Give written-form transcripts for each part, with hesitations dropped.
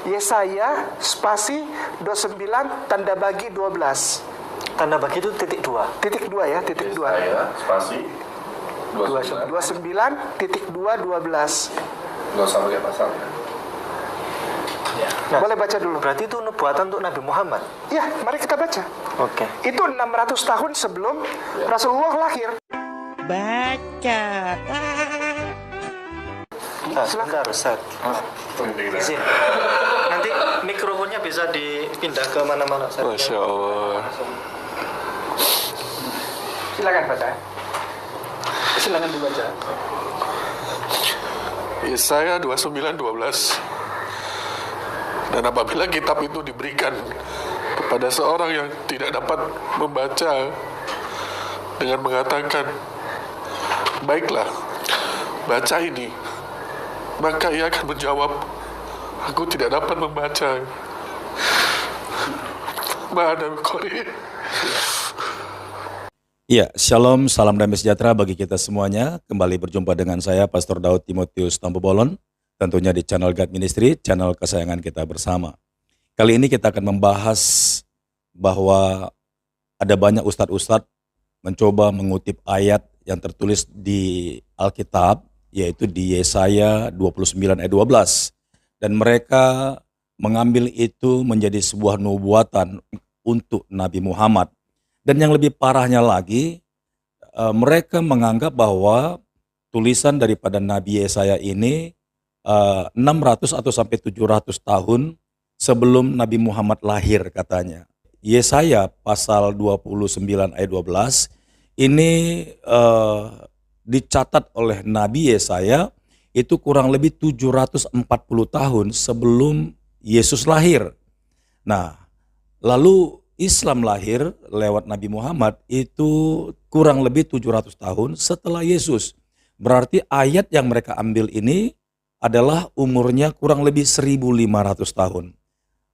Yesaya spasi 29 tanda bagi 12. Tanda bagi itu titik 2. Titik 2 ya, titik 2. Yesaya spasi 29 titik 2 12. Nggak usah pakai pasalnya. Ya. Nah, Boleh baca dulu. berarti itu nubuatan untuk Nabi Muhammad. Ya, mari kita baca. Oke. Itu 600 tahun sebelum Rasulullah lahir. Baca. Sebentar, Ustaz. Izin. Nanti mikrofonnya bisa dipindah ke mana-mana, Ustaz. Masya Allah. Silakan baca. Silakan dibaca. Yesaya 29:12. Dan apabila kitab itu diberikan kepada seorang yang tidak dapat membaca dengan mengatakan, baiklah, baca ini, maka ia akan menjawab, aku tidak dapat membaca. Ma'ana biqari. Ya, shalom, salam damai sejahtera bagi kita semuanya. Kembali berjumpa dengan saya, Pastor Daud Timotius Tampobolon, tentunya di channel God Ministry, channel kesayangan kita bersama. Kali ini kita akan membahas bahwa ada banyak ustadz-ustadz mencoba mengutip ayat yang tertulis di Alkitab, yaitu di Yesaya 29 ayat 12. Dan mereka mengambil itu menjadi sebuah nubuatan untuk Nabi Muhammad. Dan yang lebih parahnya lagi, mereka menganggap bahwa tulisan daripada Nabi Yesaya ini 600 atau sampai 700 tahun sebelum Nabi Muhammad lahir katanya. Yesaya pasal 29 ayat 12 ini dicatat oleh Nabi Yesaya itu kurang lebih 740 tahun sebelum Yesus lahir. Nah, lalu Islam lahir lewat Nabi Muhammad itu kurang lebih 700 tahun setelah Yesus. Berarti ayat yang mereka ambil ini adalah umurnya kurang lebih 1500 tahun.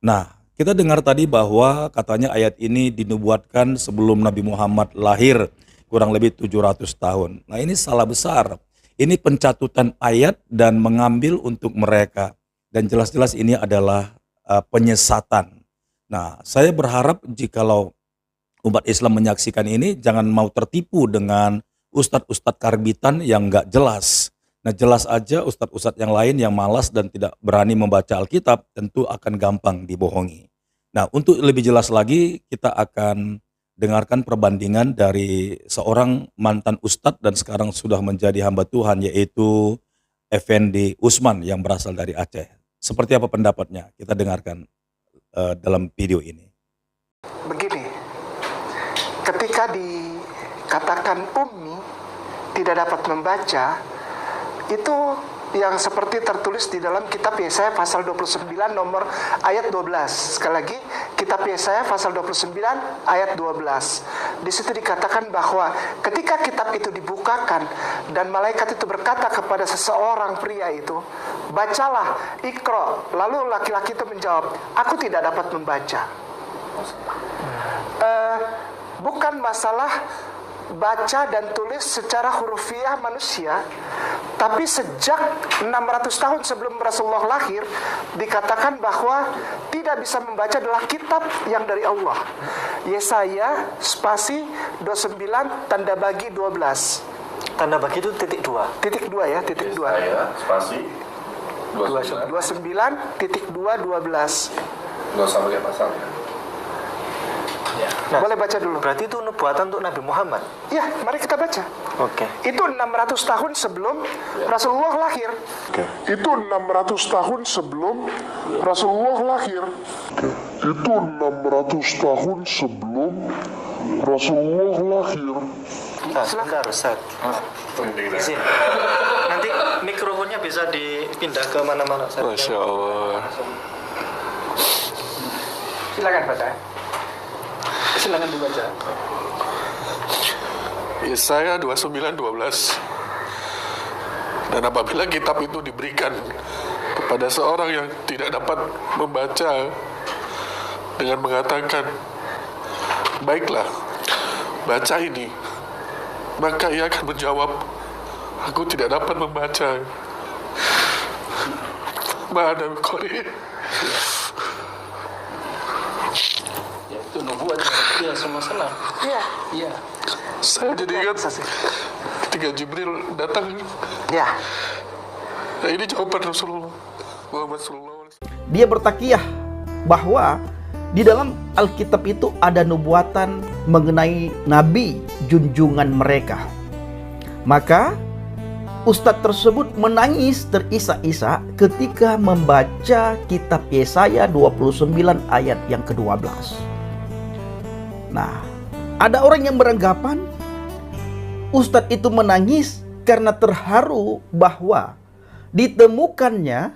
Nah, kita dengar tadi bahwa katanya ayat ini dinubuatkan sebelum Nabi Muhammad lahir kurang lebih 700 tahun. Nah, ini salah besar. Ini pencatutan ayat dan mengambil untuk mereka. Dan jelas-jelas ini adalah penyesatan. Nah, saya berharap jikalau umat Islam menyaksikan ini, jangan mau tertipu dengan ustadz-ustadz karbitan yang nggak jelas. Nah, jelas aja ustadz-ustadz yang lain yang malas dan tidak berani membaca Alkitab tentu akan gampang dibohongi. Nah, untuk lebih jelas lagi, kita akan dengarkan perbandingan dari seorang mantan ustadz dan sekarang sudah menjadi hamba Tuhan, yaitu Effendi Usman yang berasal dari Aceh. Seperti apa pendapatnya? Kita dengarkan dalam video ini. Begini, ketika dikatakan ummi tidak dapat membaca, itu yang seperti tertulis di dalam kitab Yesaya pasal 29 nomor ayat 12. Sekali lagi, kitab Yesaya pasal 29 ayat 12. Di situ dikatakan bahwa ketika kitab itu dibukakan dan malaikat itu berkata kepada seseorang pria itu, bacalah, ikro. Lalu laki-laki itu menjawab, aku tidak dapat membaca. Bukan masalah baca dan tulis secara hurufiah manusia, tapi sejak 600 tahun sebelum Rasulullah lahir dikatakan bahwa tidak bisa membaca adalah kitab yang dari Allah. Yesaya spasi 29 tanda bagi 12. Tanda bagi itu titik 2. Titik 2 ya, titik 2. Yesaya spasi 29. 29 titik 2 12. Nggak usah pakai pasalnya. Nah, Boleh baca dulu. berarti itu nubuatan untuk Nabi Muhammad. Ya, mari kita baca. Oke. Itu 600 tahun sebelum Rasulullah lahir. Itu 600 tahun sebelum Rasulullah lahir. Itu 600 tahun sebelum Rasulullah lahir. Sebentar, Ustaz. Izin. Nanti mikrofonnya bisa dipindah ke mana-mana, Ustaz. Masya Allah. Silakan baca. Silakan dibaca. Yesaya 29:12. Dan apabila kitab itu diberikan kepada seorang yang tidak dapat membaca dengan mengatakan, baiklah, baca ini, maka ia akan menjawab, aku tidak dapat membaca. Ma'ana biqari. Ya, itu nubuat ya semua salah. Iya. Iya. Saya jadi ingat ketika Jibril datang. Ya. Nah, ini jawaban Rasulullah Muhammad SAW. Dia bertakiyah bahwa di dalam Alkitab itu ada nubuatan mengenai nabi junjungan mereka. Maka ustadz tersebut menangis terisak-isak ketika membaca kitab Yesaya 29 ayat yang ke-12. Nah, ada orang yang beranggapan ustadz itu menangis karena terharu bahwa ditemukannya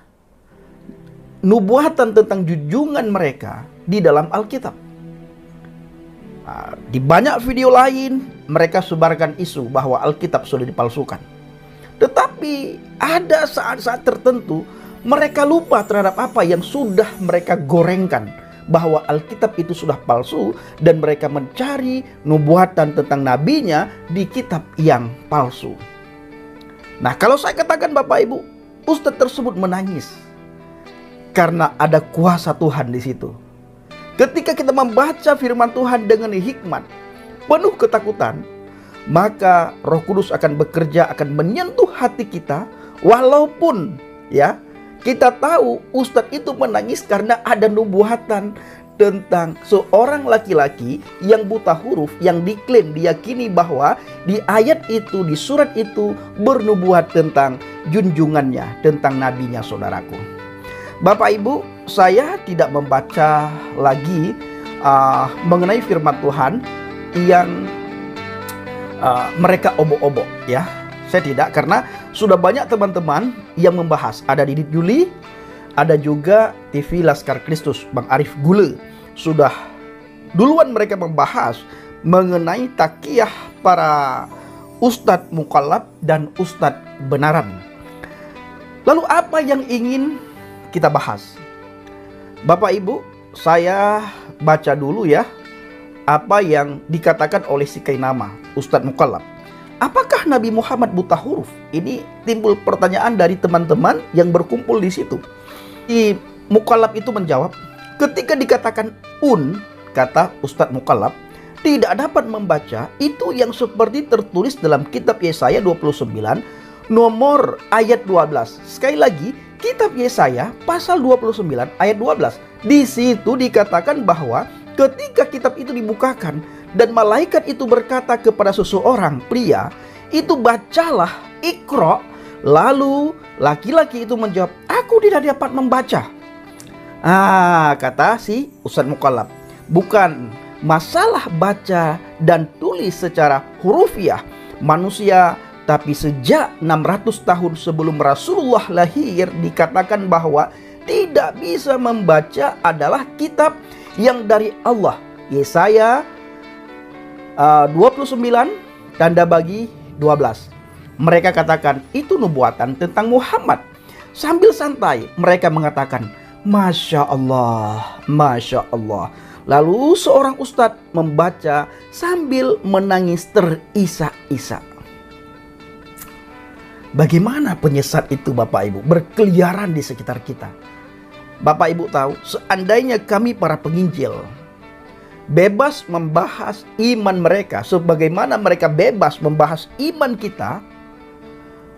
nubuatan tentang junjungan mereka di dalam Alkitab. Nah, di banyak video lain mereka sebarkan isu bahwa Alkitab sudah dipalsukan. Tetapi ada saat-saat tertentu mereka lupa terhadap apa yang sudah mereka gorengkan, bahwa Alkitab itu sudah palsu, dan mereka mencari nubuatan tentang nabinya di kitab yang palsu. Nah, kalau saya katakan Bapak Ibu, ustadz tersebut menangis karena ada kuasa Tuhan di situ. Ketika kita membaca firman Tuhan dengan hikmat, penuh ketakutan, maka Roh Kudus akan bekerja, akan menyentuh hati kita. Walaupun ya kita tahu ustadz itu menangis karena ada nubuatan tentang seorang laki-laki yang buta huruf, yang diklaim, diyakini bahwa di ayat itu, di surat itu bernubuat tentang junjungannya, tentang nabinya, saudaraku. Bapak Ibu, saya tidak membaca lagi mengenai firman Tuhan yang mereka obok-obok, ya. Saya tidak, karena sudah banyak teman-teman yang membahas. Ada Didit Yuli, ada juga TV Laskar Kristus, Bang Arif Gule. Sudah duluan mereka membahas mengenai takiyah para ustadz mukallaf dan ustadz benaran. Lalu apa yang ingin kita bahas? Bapak Ibu, saya baca dulu ya apa yang dikatakan oleh si Kainama, ustadz mukallaf. Apakah Nabi Muhammad buta huruf? Ini timbul pertanyaan dari teman-teman yang berkumpul di situ. Si mukallaf itu menjawab, ketika dikatakan kata Ustadz Mukallaf, tidak dapat membaca itu yang seperti tertulis dalam kitab Yesaya 29 nomor ayat 12. Sekali lagi, kitab Yesaya pasal 29 ayat 12. Di situ dikatakan bahwa ketika kitab itu dibukakan dan malaikat itu berkata kepada seseorang pria, itu bacalah, Iqra. Lalu laki-laki itu menjawab, aku tidak dapat membaca. Kata si Ustadz Mukallaf, bukan masalah baca dan tulis secara hurufiah manusia, tapi sejak 600 tahun sebelum Rasulullah lahir dikatakan bahwa tidak bisa membaca adalah kitab yang dari Allah. Yesaya 29 tanda bagi 12. Mereka katakan itu nubuatan tentang Muhammad. Sambil santai mereka mengatakan, Masya Allah, Masya Allah. Lalu seorang ustadz membaca sambil menangis terisak-isak. Bagaimana penyesat itu Bapak Ibu berkeliaran di sekitar kita. Bapak Ibu tahu, seandainya kami para penginjil bebas membahas iman mereka sebagaimana mereka bebas membahas iman kita,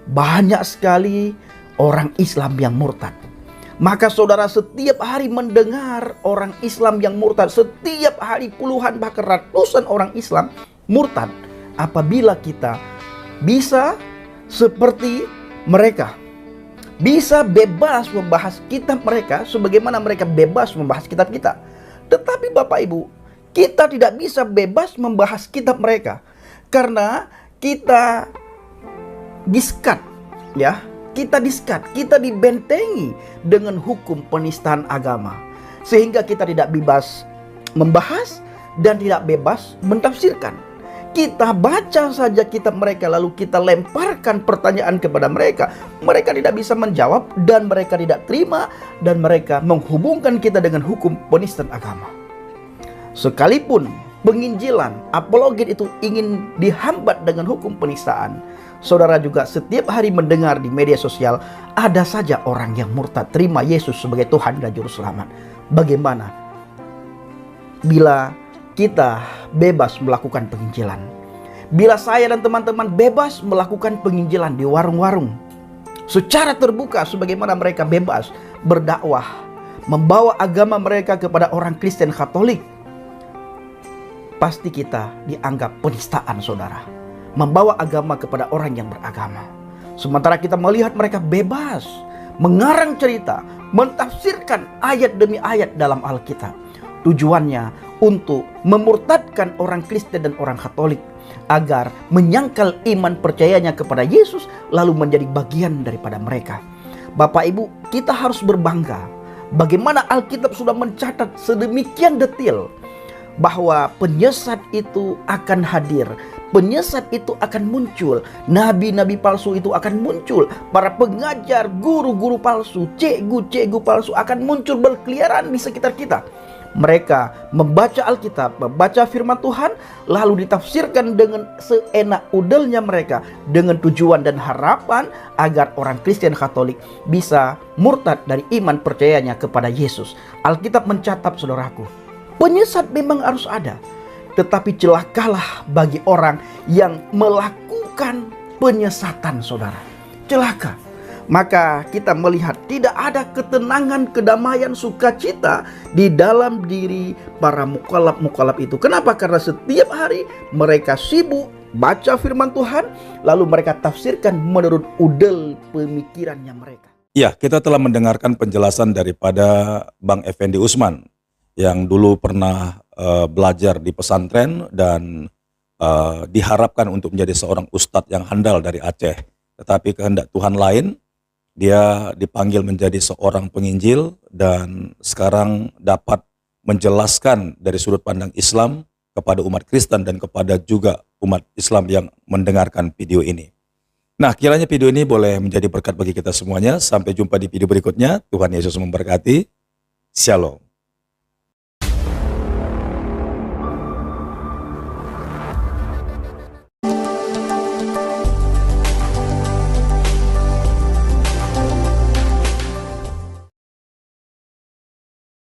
banyak sekali orang Islam yang murtad. Maka saudara setiap hari mendengar orang Islam yang murtad. Setiap hari puluhan bahkan ratusan orang Islam murtad. Apabila kita bisa seperti mereka, bisa bebas membahas kitab mereka sebagaimana mereka bebas membahas kitab kita. Tetapi Bapak Ibu, kita tidak bisa bebas membahas kitab mereka karena kita diskat, ya. Kita diskat, kita dibentengi dengan hukum penistaan agama. Sehingga kita tidak bebas membahas dan tidak bebas mentafsirkan. Kita baca saja kitab mereka lalu kita lemparkan pertanyaan kepada mereka. Mereka tidak bisa menjawab dan mereka tidak terima dan mereka menghubungkan kita dengan hukum penistaan agama. Sekalipun penginjilan, apologet itu ingin dihambat dengan hukum penistaan, saudara juga setiap hari mendengar di media sosial ada saja orang yang murtad terima Yesus sebagai Tuhan dan Juru Selamat. Bagaimana bila kita bebas melakukan penginjilan? Bila saya dan teman-teman bebas melakukan penginjilan di warung-warung secara terbuka sebagaimana mereka bebas berdakwah, membawa agama mereka kepada orang Kristen Katolik, pasti kita dianggap penistaan, saudara. Membawa agama kepada orang yang beragama. Sementara kita melihat mereka bebas mengarang cerita, mentafsirkan ayat demi ayat dalam Alkitab. Tujuannya untuk memurtadkan orang Kristen dan orang Katolik agar menyangkal iman percayanya kepada Yesus lalu menjadi bagian daripada mereka. Bapak Ibu, kita harus berbangga bagaimana Alkitab sudah mencatat sedemikian detail bahwa penyesat itu akan hadir, penyesat itu akan muncul, nabi-nabi palsu itu akan muncul, para pengajar, guru-guru palsu, cikgu-cikgu palsu akan muncul berkeliaran di sekitar kita. Mereka membaca Alkitab, membaca firman Tuhan, lalu ditafsirkan dengan seenak udelnya mereka, dengan tujuan dan harapan agar orang Kristen Katolik bisa murtad dari iman percayanya kepada Yesus. Alkitab mencatat, saudaraku, penyesat memang harus ada, tetapi celakalah bagi orang yang melakukan penyesatan, saudara. Celaka. Maka kita melihat tidak ada ketenangan, kedamaian, sukacita di dalam diri para mukallaf-mukallaf itu. Kenapa? Karena setiap hari mereka sibuk baca firman Tuhan, lalu mereka tafsirkan menurut udel pemikirannya mereka. Ya, kita telah mendengarkan penjelasan daripada Bang Effendi Usman yang dulu pernah belajar di pesantren dan diharapkan untuk menjadi seorang ustadz yang handal dari Aceh. Tetapi kehendak Tuhan lain, dia dipanggil menjadi seorang penginjil dan sekarang dapat menjelaskan dari sudut pandang Islam kepada umat Kristen dan kepada juga umat Islam yang mendengarkan video ini. Nah, kiranya video ini boleh menjadi berkat bagi kita semuanya. Sampai jumpa di video berikutnya. Tuhan Yesus memberkati. Shalom.